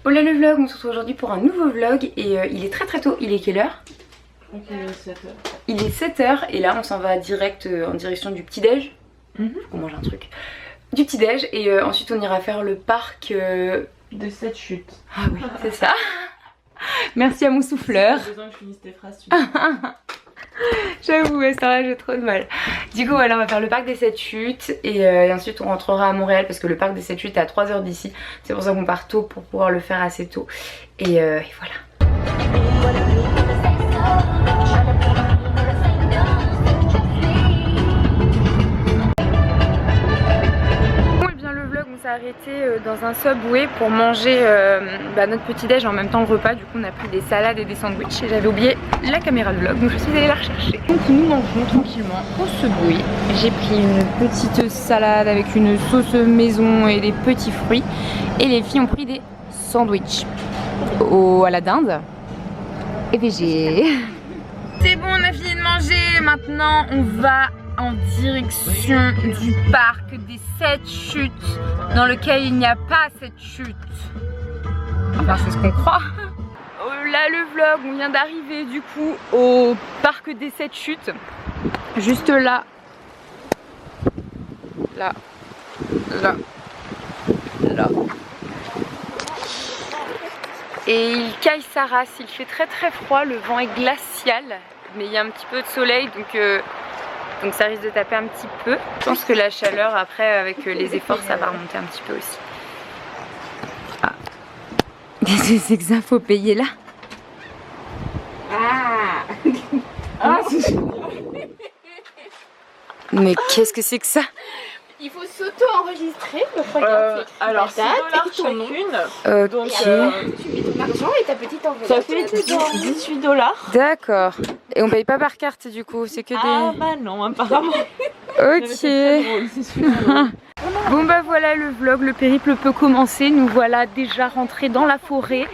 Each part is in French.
Hola le vlog, on se retrouve aujourd'hui pour un nouveau vlog et il est très tôt. Il est quelle heure? Il est 7h et là on s'en va direct en direction du petit déj. Faut qu'on mange un truc. Du petit déj et ensuite on ira faire le parc de cette chute. Ah oui, c'est ça. Merci à mon souffleur. J'ai besoin que je finisse tes phrases. J'avoue, ça j'ai trop de mal. Du coup voilà, on va faire le parc des 7 chutes et ensuite on rentrera à Montréal parce que le parc des 7 chutes est à 3h d'ici. C'est pour ça qu'on part tôt pour pouvoir le faire assez tôt. Et voilà. On s'est arrêté dans un Subway pour manger notre petit déj en même temps le repas. Du coup on a pris des salades et des sandwichs et j'avais oublié la caméra de vlog donc je suis allée la rechercher. Donc nous mangeons tranquillement au Subway. J'ai pris une petite salade avec une sauce maison et des petits fruits et les filles ont pris des sandwichs à la dinde et végé. C'est bon, on a fini de manger, maintenant on va en direction du parc des 7 chutes dans lequel il n'y a pas cette chute. Enfin c'est ce qu'on croit. Là le vlog, on vient d'arriver du coup au parc des 7 chutes. Juste là. Là. Là. Là. Et il caille sa race, il fait très froid, le vent est glacial. Mais il y a un petit peu de soleil donc ça risque de taper un petit peu. Je pense que la chaleur après avec les efforts ça va remonter un petit peu aussi. Ah. Qu'est-ce que c'est que ça? Faut payer là. Ah mais qu'est-ce que c'est que ça? Il faut s'auto-enregistrer. Alors 6 $ chacune. Donc tu mets ton argent et ta petite enveloppe. Ça fait 18 $. D'accord. Et on paye pas par carte du coup, c'est que des... Ah bah non apparemment. Ok. Bon bah voilà le vlog, le périple peut commencer. Nous voilà déjà rentrés dans la forêt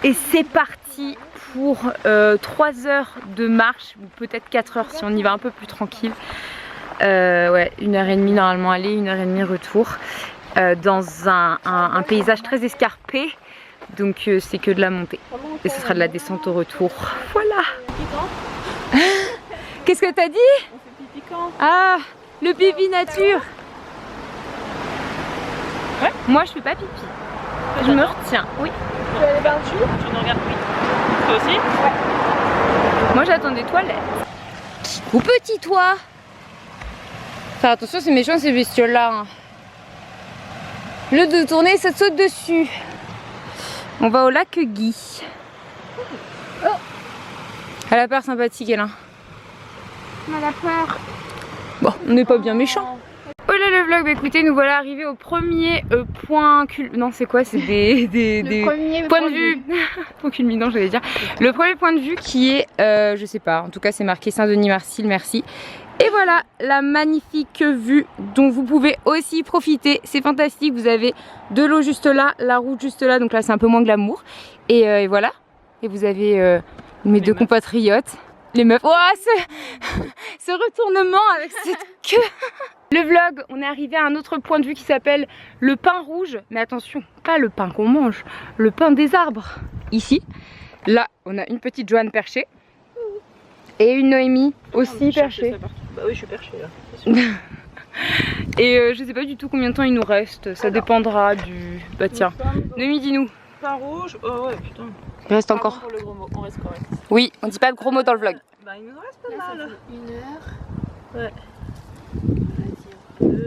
et c'est parti pour 3 heures de marche, ou peut-être 4 heures si on y va un peu plus tranquille. Ouais, 1h30 normalement aller, 1h30 retour dans un paysage très escarpé, donc c'est que de la montée et ce sera de la descente au retour. Voilà. Qu'est-ce que t'as dit? On fait pipi quand? Ah, le pipi nature. Ouais. Moi je fais pas pipi, je me retiens. Oui. Tu vas aller vers le jus? Tu nous regardes, oui. Toi aussi? Ouais. Moi j'attends des toilettes. Ou petit toit. Faire attention, c'est méchant ces bestioles là. Hein. Le de tourner, ça te saute dessus. On va au lac Guy. Oh. Elle a peur sympathique elle. Hein. Elle a peur. Bon, on n'est pas bien méchant. Oh là le vlog, bah écoutez, nous voilà arrivés au premier point non c'est quoi? C'est des points de vue. Point culminant j'allais dire. Le premier point de vue qui est, je sais pas, en tout cas c'est marqué Saint-Denis-Marcil, merci. Et voilà la magnifique vue dont vous pouvez aussi profiter, c'est fantastique, vous avez de l'eau juste là, la route juste là, donc là c'est un peu moins glamour. Et voilà, et vous avez mes deux compatriotes, les meufs. Oh ce retournement avec cette queue. Le vlog, on est arrivé à un autre point de vue qui s'appelle le pin rouge, mais attention, pas le pain qu'on mange, le pain des arbres. Ici, là on a une petite Joanne perchée. Et une Noémie aussi perchée. Bah oui, je suis perchée là. Et je sais pas du tout combien de temps il nous reste. Ça dépendra du... Bah tiens, Noémie dis-nous. Pain rouge? Oh ouais putain. Il reste encore. Pour le gros mot, on reste correct. Oui, on dit pas de gros mots dans le vlog. Bah il nous en reste pas mal. 1 heure. Ouais.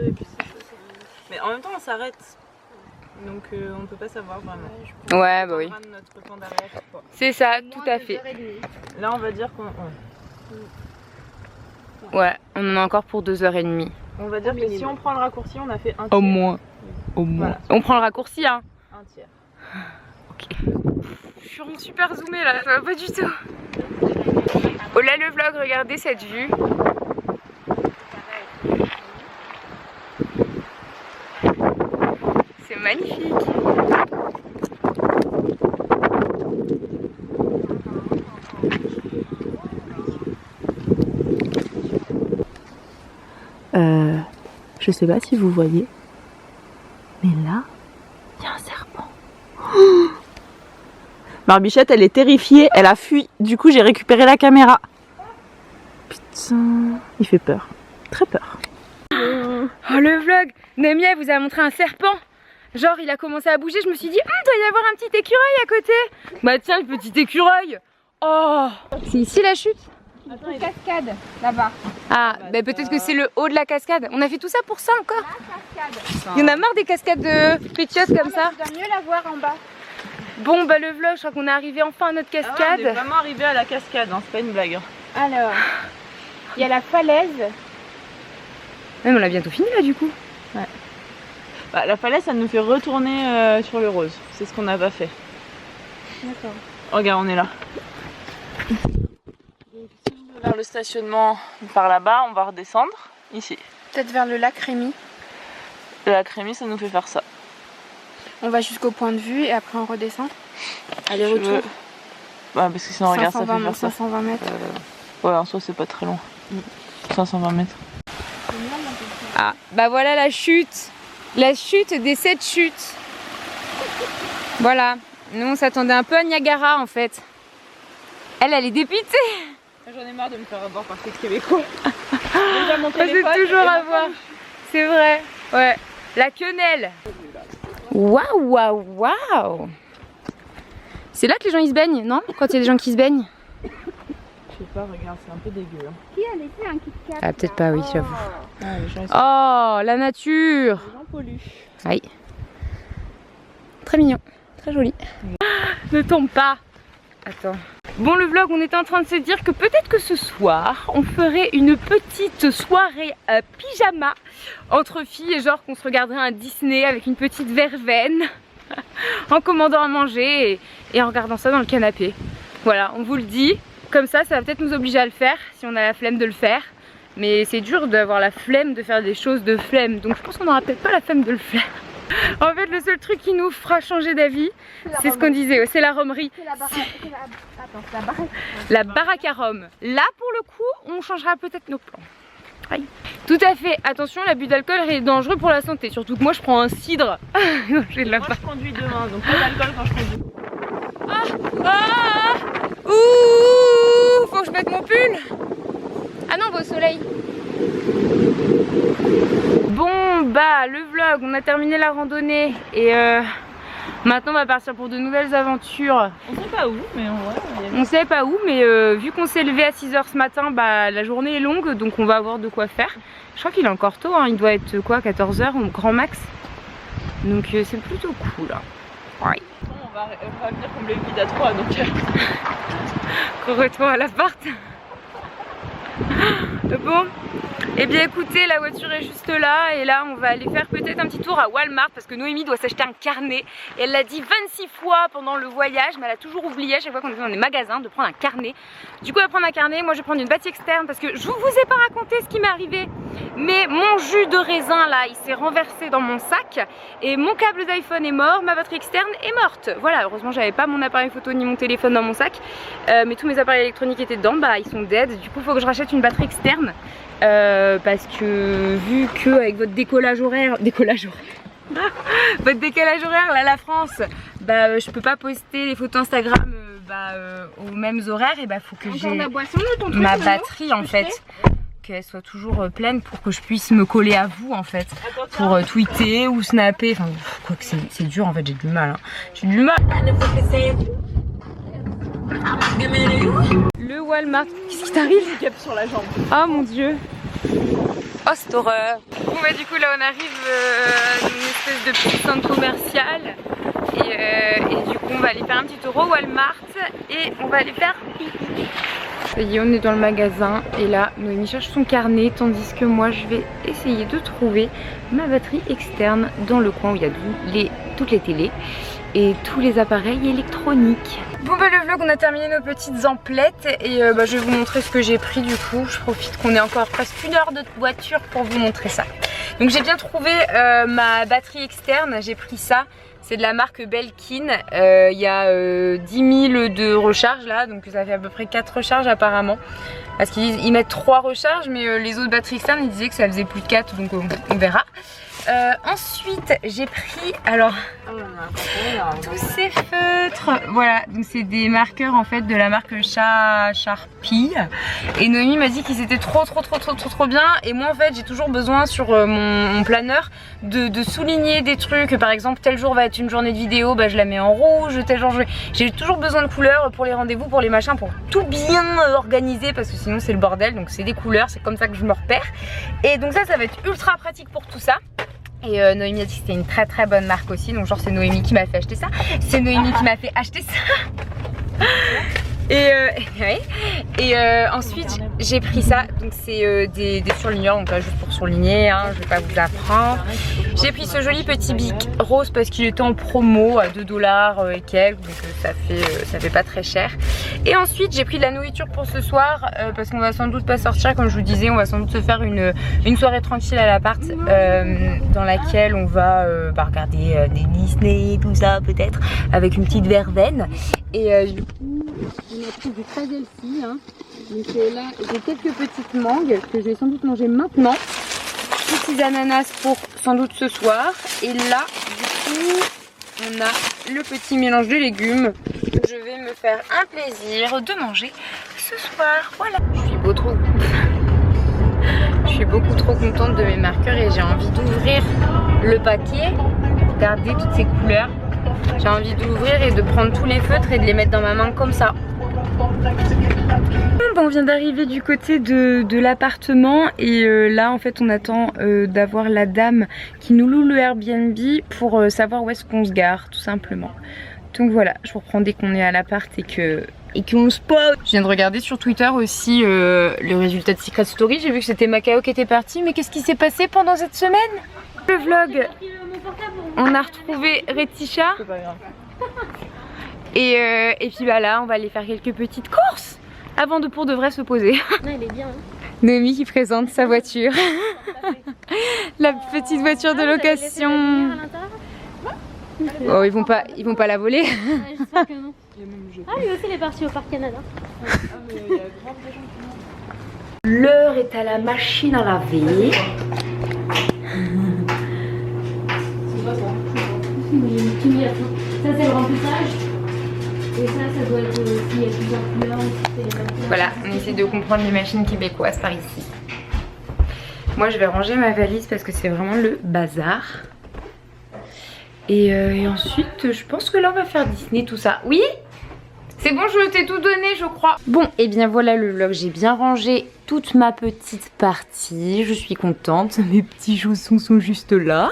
Et puis c'est chaud. Mais en même temps on s'arrête. Donc on peut pas savoir vraiment. Ouais bah oui. Notre temps d'arrêt à chaque fois. C'est ça, tout à fait. Là on va dire qu'on... Ouais, on en a encore pour 2h30. On va dire que si on prend le raccourci, on a fait un tiers. Au moins. Au moins. Voilà. On prend le raccourci hein. Un tiers. Ok. Je suis en super zoomée là, ça va pas du tout. Oh là le vlog, regardez cette vue. C'est magnifique. Je sais pas si vous voyez, mais là, il y a un serpent. Oh Barbichette, elle est terrifiée, elle a fui. Du coup, j'ai récupéré la caméra. Putain, il fait peur. Très peur. Oh, le vlog. Noémie, elle vous a montré un serpent. Genre, il a commencé à bouger. Je me suis dit, doit y avoir un petit écureuil à côté. Bah tiens, le petit écureuil. Oh, c'est ici la chute? Attends, une cascade là-bas. Ah, bah peut-être que c'est le haut de la cascade. On a fait tout ça pour ça encore? La cascade. Il y en a marre des cascades de pétiotes comme ça. Tu dois mieux la voir en bas. Bon, bah le vlog, je crois qu'on est arrivé enfin à notre Ah ouais, cascade. on est vraiment arrivé à la cascade, hein, c'est pas une blague. Alors, il y a la falaise. Ouais, mais on a bientôt fini là du coup. Bah, la falaise, ça nous fait retourner sur le rose. C'est ce qu'on n'a pas fait. D'accord. Regarde, on est là. Vers le stationnement par là-bas, on va redescendre ici. Peut-être vers le lac Rémy. Le lac Rémy, ça nous fait faire ça. On va jusqu'au point de vue et après on redescend. Tu veux- Aller-retour. Ouais, parce que sinon, regarde, ça fait 520, faire ça. 520 mètres. Ouais, en soi, c'est pas très long. 520 mètres. Ah, bah voilà la chute. La chute des 7 chutes. Voilà. Nous, on s'attendait un peu à Niagara en fait. Elle est dépitée. J'en ai marre de me faire avoir par ces Québécois. C'est toujours à voir. C'est vrai. Ouais. La quenelle. Waouh, waouh, waouh. C'est là que les gens ils se baignent, non? Quand il y a des gens qui se baignent. Je sais pas, regarde, c'est un peu dégueu. Hein. Qui a laissé un Kit Kat? Ah, peut-être pas, oui, j'avoue. Ah, les gens, ils sont... Oh, la nature. Les gens polluent. Aïe. Très mignon, très joli. Ne tombe pas. Attends. Bon, le vlog, on était en train de se dire que peut-être que ce soir, on ferait une petite soirée pyjama entre filles, genre qu'on se regarderait un Disney avec une petite verveine en commandant à manger et en regardant ça dans le canapé. Voilà, on vous le dit. Comme ça va peut-être nous obliger à le faire si on a la flemme de le faire. Mais c'est dur d'avoir la flemme de faire des choses de flemme. Donc je pense qu'on n'aura peut-être pas la flemme de le faire. En fait, le seul truc qui nous fera changer d'avis, c'est ce qu'on disait, c'est la romerie. La baraque à rhum. Là, pour le coup, on changera peut-être nos plans. Aïe. Tout à fait. Attention, l'abus d'alcool est dangereux pour la santé. Surtout que moi, je prends un cidre. J'ai de la Moi, je conduis demain, donc pas d'alcool quand je conduis. Ouh, faut que je mette mon pull. Ah non, on va au soleil. Bon bah le vlog, on a terminé la randonnée et maintenant on va partir pour de nouvelles aventures. On sait pas où, mais On sait pas où, mais vu qu'on s'est levé à 6 h ce matin, bah la journée est longue, donc on va avoir de quoi faire. Je crois qu'il est encore tôt, hein. Il doit être quoi, 14 h au grand max. Donc c'est plutôt cool. Ouais. on va venir combler le vide à 3, donc... Retour à l'appart. Bon, et bien écoutez, la voiture est juste là et là on va aller faire peut-être un petit tour à Walmart parce que Noémie doit s'acheter un carnet et elle l'a dit 26 fois pendant le voyage, mais elle a toujours oublié à chaque fois qu'on était dans les magasins de prendre un carnet. Du coup elle va prendre un carnet, moi je vais prendre une batterie externe parce que je vous ai pas raconté ce qui m'est arrivé, mais mon jus de raisin là il s'est renversé dans mon sac et mon câble d'iPhone est mort, ma batterie externe est morte. Voilà, heureusement j'avais pas mon appareil photo ni mon téléphone dans mon sac, mais tous mes appareils électroniques étaient dedans, bah ils sont dead. Du coup il faut que je rachète une batterie externe parce que vu que avec votre décollage horaire votre décalage horaire là la France, bah je peux pas poster les photos Instagram aux mêmes horaires et bah faut que j'ai ma batterie en fait qu'elle soit toujours pleine pour que je puisse me coller à vous en fait pour tweeter ou snapper, enfin quoi que c'est dur en fait, j'ai du mal hein. J'ai du mal. Le Walmart, qu'est-ce qui t'arrive? Cap sur la jambe. Oh mon dieu. Oh cette horreur. Bon bah du coup là on arrive dans une espèce de petit centre commercial et du coup on va aller faire un petit tour au Walmart et on va aller faire pipi. Ça y est, on est dans le magasin et là Noémie cherche son carnet tandis que moi je vais essayer de trouver ma batterie externe dans le coin où il y a toutes les télés et tous les appareils électroniques. Bon bah le vlog, on a terminé nos petites emplettes et je vais vous montrer ce que j'ai pris du coup. Je profite qu'on ait encore presque 1 heure de voiture pour vous montrer ça. Donc j'ai bien trouvé ma batterie externe, j'ai pris ça. C'est de la marque Belkin, il y a 10 000 de recharge là, donc ça fait à peu près 4 recharges apparemment. Parce qu'ils mettent 3 recharges, mais les autres batteries externes ils disaient que ça faisait plus de 4, donc on verra. Ensuite j'ai pris alors tous ces feutres. Voilà, donc c'est des marqueurs en fait de la marque Sharpie. Et Noémie m'a dit qu'ils étaient trop bien. Et moi en fait j'ai toujours besoin sur mon planeur de souligner des trucs. Par exemple tel jour va être une journée de vidéo, bah, je la mets en rouge. Tel jour j'ai toujours besoin de couleurs pour les rendez-vous, pour les machins, pour tout bien organiser parce que sinon c'est le bordel. Donc c'est des couleurs, c'est comme ça que je me repère. Et donc ça va être ultra pratique pour tout ça. Et Noémie a dit que c'était une très bonne marque aussi. Donc genre c'est Noémie qui m'a fait acheter ça. C'est Noémie qui m'a fait acheter ça. Et ensuite j'ai pris ça. Donc c'est des surligneurs. Donc là juste pour surligner hein, je vais pas vous apprendre. J'ai pris ce joli petit bic rose parce qu'il était en promo à 2 $ et quelques. Donc ça fait pas très cher. Et ensuite j'ai pris de la nourriture pour ce soir parce qu'on va sans doute pas sortir. Comme je vous disais, on va sans doute se faire une soirée tranquille à l'appart dans laquelle on va regarder des Disney, tout ça peut-être, avec une petite verveine. Et du coup on a pris du très healthy hein. Donc là j'ai quelques petites mangues que je vais sans doute manger maintenant. Petits ananas pour sans doute ce soir. Et là du coup on a le petit mélange de légumes que je vais me faire un plaisir de manger ce soir. Voilà. Je suis beaucoup trop contente de mes marqueurs et j'ai envie d'ouvrir le paquet. Regardez toutes ces couleurs. J'ai envie d'ouvrir et de prendre tous les feutres et de les mettre dans ma main comme ça. Bon, on vient d'arriver du côté de l'appartement et là en fait on attend d'avoir la dame qui nous loue le Airbnb pour savoir où est-ce qu'on se gare tout simplement. Donc voilà, je vous reprends dès qu'on est à l'appart et qu'on se pose. Je viens de regarder sur Twitter aussi le résultat de Secret Story. J'ai vu que c'était Macao qui était parti, mais qu'est-ce qui s'est passé pendant cette semaine? Le vlog, on a retrouvé Retisha. C'est pas grave. Et puis bah là on va aller faire quelques petites courses avant de pour de vrai se poser. Non, il est bien. Hein. Noémie qui présente sa voiture. La petite voiture de location. Oh ils vont pas la voler. J'espère que non. Ah lui aussi il est parti au Parc Canada. L'heure est à la machine à laver. Ça c'est le remplissage. Et ça doit être aussi, il y a plusieurs couleurs. Voilà, on essaie de comprendre les machines québécoises par ici. Moi je vais ranger ma valise parce que c'est vraiment le bazar. Et ensuite je pense que là on va faire Disney tout ça. Oui? C'est bon, je t'ai tout donné je crois. Bon et bien voilà le vlog, j'ai bien rangé toute ma petite partie. Je suis contente, mes petits chaussons sont juste là.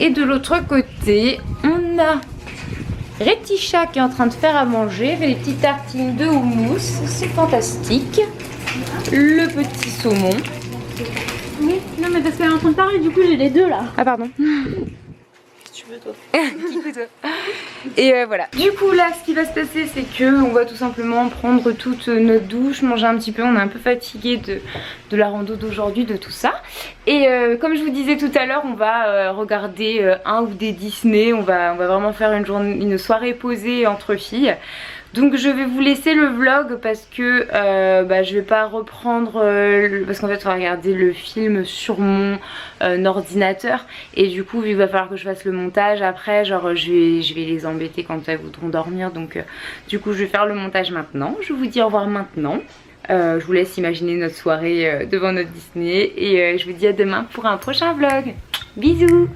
Et de l'autre côté on a Retisha qui est en train de faire à manger. Elle fait des petites tartines de houmous, c'est fantastique. Le petit saumon. Oui, non mais parce qu'elle est en train de parler, du coup j'ai les deux là. Ah pardon. Tu veux toi. Et voilà. Du coup là ce qui va se passer c'est que on va tout simplement prendre toute notre douche, manger un petit peu. On est un peu fatigué de la rando d'aujourd'hui, de tout ça. Et comme je vous disais tout à l'heure, on va regarder un ou des Disney. On va vraiment faire une soirée posée entre filles. Donc je vais vous laisser le vlog parce que je vais pas reprendre parce qu'en fait on va regarder le film sur mon ordinateur et du coup il va falloir que je fasse le montage après, genre je vais les embêter quand elles voudront dormir, donc du coup je vais faire le montage maintenant. Je vous dis au revoir maintenant. Je vous laisse imaginer notre soirée devant notre Disney et je vous dis à demain pour un prochain vlog. Bisous.